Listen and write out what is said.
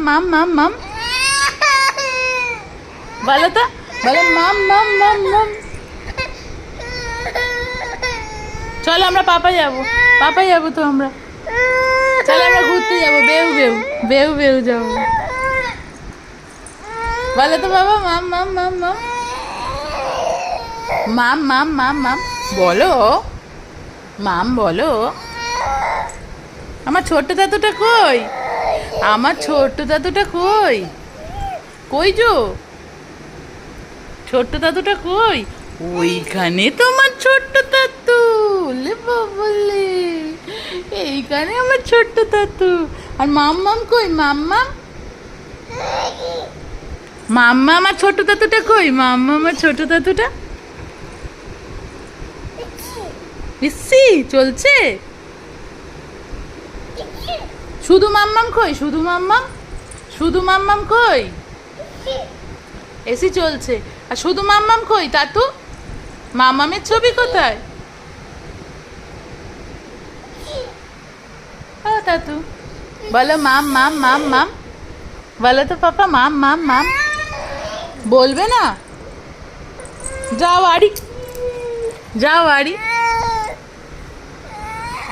মাম মাম মাম বলো তো, বলো মাম মাম মাম মাম। চলো আমরা পাপাই যাবো তো আমরা। চলো আমরা ঘুরতে যাবো, বেউ বেউ বেউ বেউ যাবো। বলো তো বাবা মাম মাম মাম মাম মাম মাম মাম মাম বলো, মাম বলো। আমার ছোট্ট দাদুটা কই? আমার ছোট্ট দাদুটা কই? কই যো ছোট্ট দাদুটা কই? ওইখানে তোমার ছোট্ট দাদু। লে বাবলে, এইখানে আমার ছোট্ট দাদু। আর মাম্মাম কই? মাম্মাম মাম্মা আমার ছোট দাদুটা কই? মাম্মা আমার ছোট দাদুটা ইসি চলছে। শুধু মাম্মাম কই? শুধু মাম্মাম, শুধু মাম্মাম কই? এসি চলছে। আর শুধু মাম্মাম কই? তাতু মাম্মামের ছবি কোথায়? ও তাতু বলো মাম মাম মাম মাম বলো তো পাপা মাম মাম মাম বলবে না? যাও বাড়ি, যাও বাড়ি।